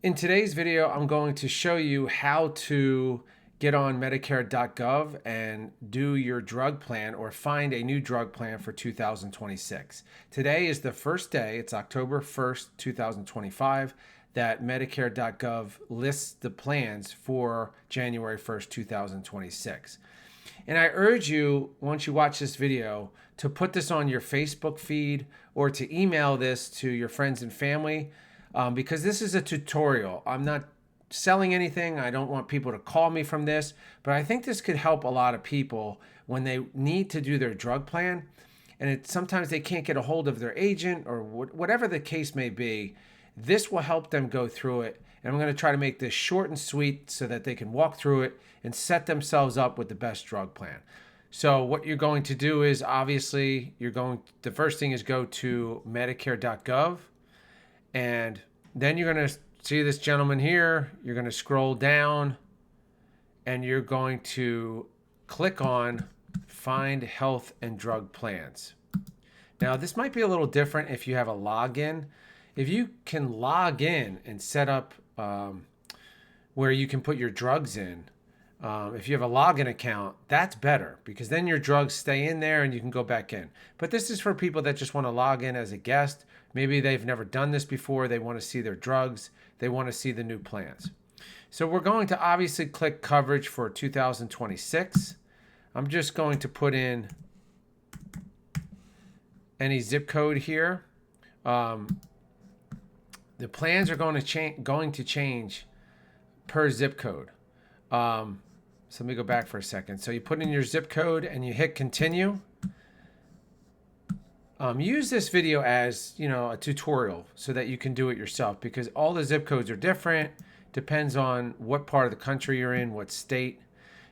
In today's video, I'm going to show you how to get on Medicare.gov and do your drug plan or find a new drug plan for 2026. Today is the first day, it's October 1st, 2025, that Medicare.gov lists the plans for January 1st, 2026. And I urge you, once you watch this video, to put this on your Facebook feed or to email this to your friends and family. Because this is a tutorial. I'm not selling anything. I don't want people to call me from this, but I think this could help a lot of people when they need to do their drug plan. And sometimes they can't get a hold of their agent or whatever the case may be. This will help them go through it. And I'm going to try to make this short and sweet so that they can walk through it and set themselves up with the best drug plan. So what you're going to do is obviously the first thing is go to Medicare.gov. And then you're going to see this gentleman here. You're going to scroll down and you're going to click on Find Health and Drug Plans. Now, this might be a little different if you have a login. If you can log in and set up where you can put your drugs in, if you have a login account, that's better because then your drugs stay in there and you can go back in. But this is for people that just want to log in as a guest. Maybe they've never done this before. They want to see their drugs. They want to see the new plans. So we're going to obviously click coverage for 2026. I'm just going to put in any zip code here. The plans are going to change per zip code. So let me go back for a second. So you put in your zip code and you hit continue. Use this video as, a tutorial so that you can do it yourself because all the zip codes are different. Depends on what part of the country you're in, what state.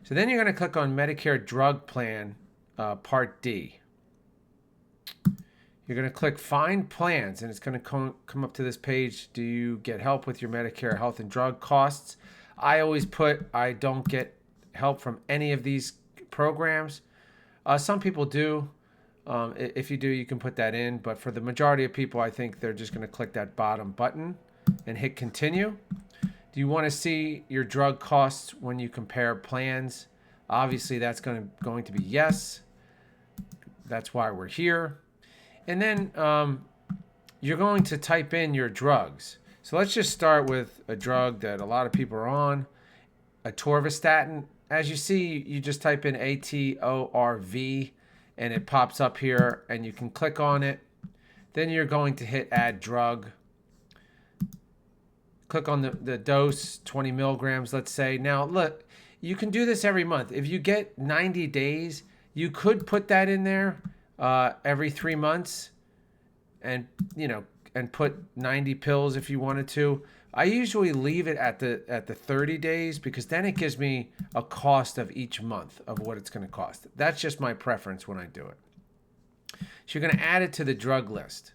So then you're going to click on Medicare Drug Plan Part D. You're going to click Find Plans, and it's going to come up to this page. Do you get help with your Medicare health and drug costs? I always put I don't get help from any of these programs. Some people do. If you do, you can put that in. But for the majority of people, I think they're just going to click that bottom button and hit continue. Do you want to see your drug costs when you compare plans? Obviously, that's going to be yes. That's why we're here. And then you're going to type in your drugs. So let's just start with a drug that a lot of people are on, atorvastatin. As you see, you just type in ATORV and it pops up here and you can click on it. Then you're going to hit add drug. Click on the dose, 20 milligrams, let's say. Now, look, you can do this every month. If you get 90 days, you could put that in there every 3 months and put 90 pills if you wanted to. I usually leave it at the 30 days because then it gives me a cost of each month of what it's going to cost. That's just my preference when I do it. So you're going to add it to the drug list.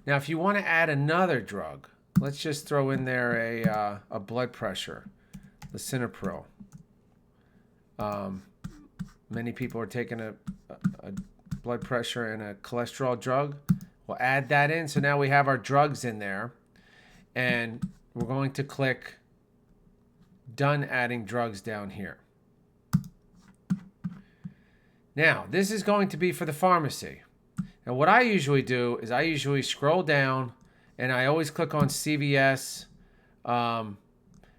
Now, if you want to add another drug, let's just throw in there a blood pressure, lisinopril. Many people are taking a blood pressure and a cholesterol drug. We'll add that in. So now we have our drugs in there. And we're going to click Done Adding Drugs down here. Now, this is going to be for the pharmacy. Now, what I usually do is I usually scroll down and I always click on CVS,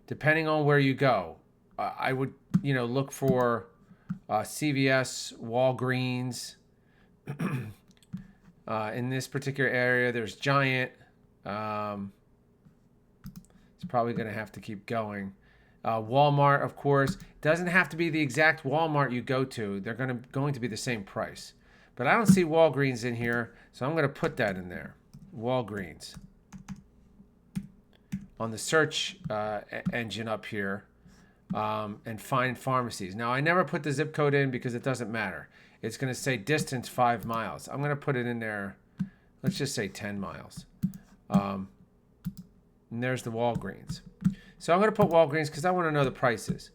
depending on where you go. I would, look for CVS, Walgreens. In this particular area, there's Giant. It's probably going to have to keep going. Walmart, of course. Doesn't have to be the exact Walmart you go to. They're going to be the same price. But I don't see Walgreens in here, so I'm going to put that in there. Walgreens. On the search engine up here, and find pharmacies. Now, I never put the zip code in because it doesn't matter. It's going to say distance 5 miles. I'm going to put it in there. Let's just say 10 miles. And there's the Walgreens. So I'm going to put Walgreens because I want to know the prices.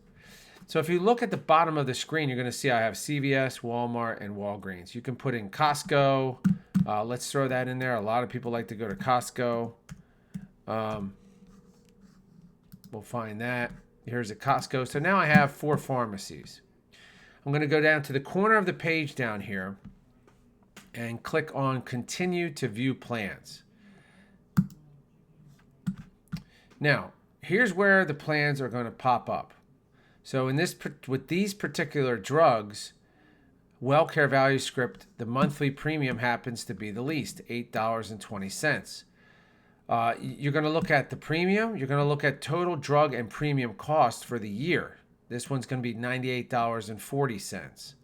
So if you look at the bottom of the screen, you're going to see I have CVS, Walmart, and Walgreens. You can put in Costco. Let's throw that in there. A lot of people like to go to Costco. we'll find that. Here's a Costco. So now I have 4 pharmacies. I'm going to go down to the corner of the page down here and click on Continue to View Plans. Now, here's where the plans are going to pop up. So with these particular drugs, WellCare Value Script, the monthly premium happens to be the least, $8.20. You're going to look at the premium. You're going to look at total drug and premium cost for the year. This one's going to be $98.40.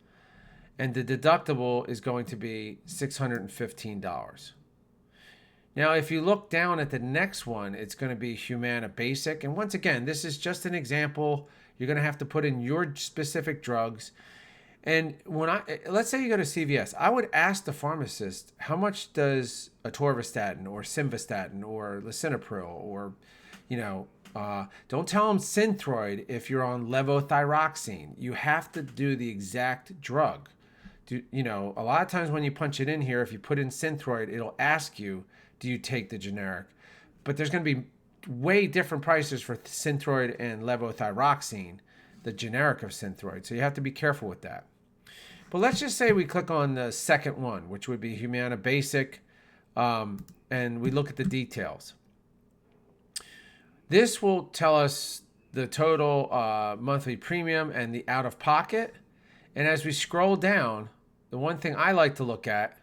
And the deductible is going to be $615. Now, if you look down at the next one, it's going to be Humana Basic. And once again, this is just an example. You're going to have to put in your specific drugs. And let's say you go to CVS, I would ask the pharmacist, how much does atorvastatin or simvastatin or lisinopril or, don't tell them Synthroid if you're on levothyroxine. You have to do the exact drug. A lot of times when you punch it in here, if you put in Synthroid, it'll ask you, do you take the generic? But there's going to be way different prices for Synthroid and levothyroxine, the generic of Synthroid. So you have to be careful with that. But let's just say we click on the second one, which would be Humana Basic, and we look at the details. This will tell us the total monthly premium and the out-of-pocket. And as we scroll down, the one thing I like to look at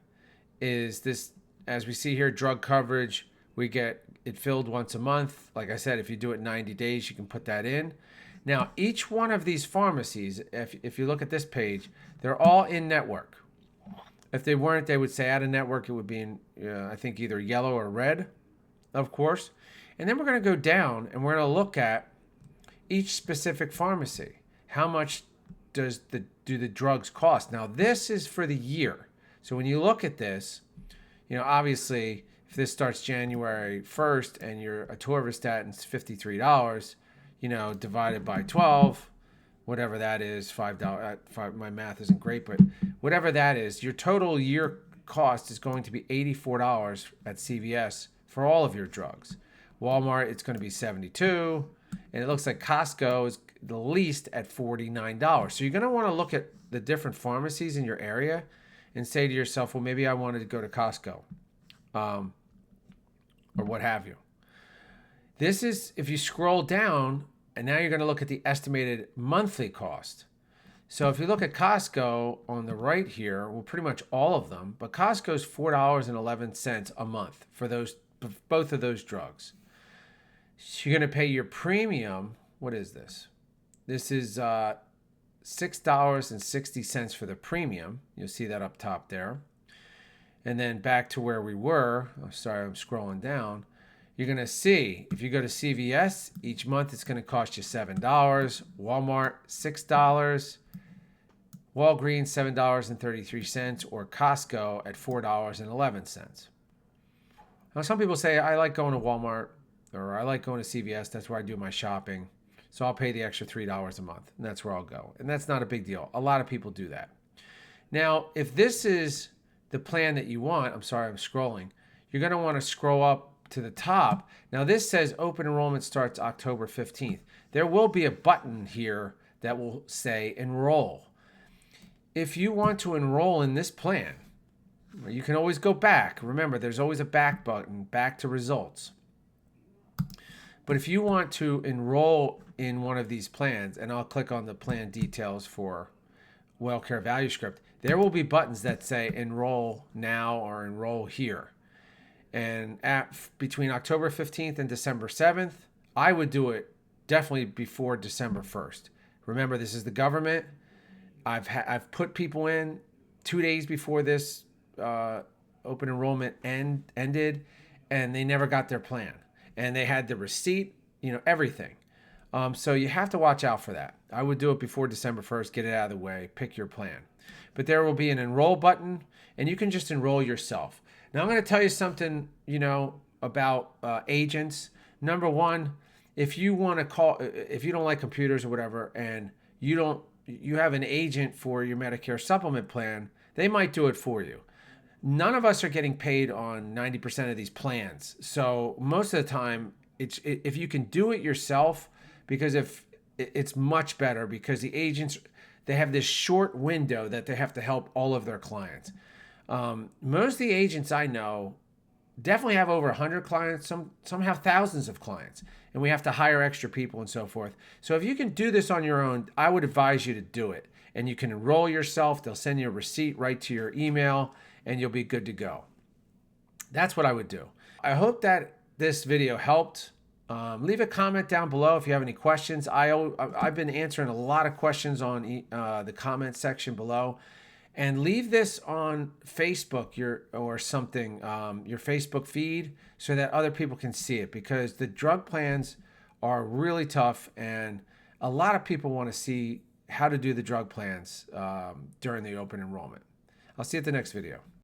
is this. As we see here, drug coverage, we get it filled once a month. Like I said, if you do it 90 days, you can put that in. Now, each one of these pharmacies, if you look at this page, they're all in network. If they weren't, they would say out of network. It would be in, I think, either yellow or red, of course. And then we're going to go down and we're going to look at each specific pharmacy. How much do the drugs cost? Now, this is for the year. So when you look at this, obviously, if this starts January 1st and your atorvastatin's $53, divided by 12, whatever that is, $5. My math isn't great, but whatever that is, your total year cost is going to be $84 at CVS for all of your drugs. Walmart, it's going to be $72, and it looks like Costco is the least at $49. So you're going to want to look at the different pharmacies in your area and say to yourself, well, maybe I wanted to go to Costco, or what have you. This is, if you scroll down, and now you're going to look at the estimated monthly cost. So if you look at Costco on the right here, well, pretty much all of them, but Costco's $4.11 a month for both of those drugs. So you're going to pay your premium. What is this? This is $6.60 for the premium. You'll see that up top there. And then back to where we were. Oh, sorry, I'm scrolling down. You're going to see, if you go to CVS, each month it's going to cost you $7. Walmart, $6. Walgreens, $7.33. Or Costco at $4.11. Now, some people say, I like going to Walmart, or I like going to CVS. That's where I do my shopping. So I'll pay the extra $3 a month, and that's where I'll go. And that's not a big deal. A lot of people do that. Now, if this is the plan that you want, I'm sorry, I'm scrolling. You're going to want to scroll up to the top. Now, this says open enrollment starts October 15th. There will be a button here that will say enroll. If you want to enroll in this plan, you can always go back. Remember, there's always a back button, back to results. But if you want to enroll in one of these plans, and I'll click on the plan details for WellCare Value Script, there will be buttons that say enroll now or enroll here. And between October 15th and December 7th, I would do it definitely before December 1st. Remember, this is the government. I've put people in 2 days before this open enrollment ended, and they never got their plan. And they had the receipt, everything. So you have to watch out for that. I would do it before December 1st, get it out of the way, pick your plan. But there will be an enroll button, and you can just enroll yourself. Now, I'm going to tell you something, about agents. Number one, if you want to call, if you don't like computers or whatever, and you have an agent for your Medicare supplement plan, they might do it for you. None of us are getting paid on 90% of these plans. So most of the time, if you can do it yourself, because if it's much better because the agents, they have this short window that they have to help all of their clients. Most of the agents I know definitely have over 100 clients. Some have thousands of clients, and we have to hire extra people and so forth. So if you can do this on your own, I would advise you to do it. And you can enroll yourself. They'll send you a receipt right to your email, and you'll be good to go. That's what I would do. I hope that this video helped. Leave a comment down below if you have any questions. I've been answering a lot of questions on the comment section below. And leave this on Facebook or something, your Facebook feed, so that other people can see it, because the drug plans are really tough, and a lot of people want to see how to do the drug plans during the open enrollment. I'll see you at the next video.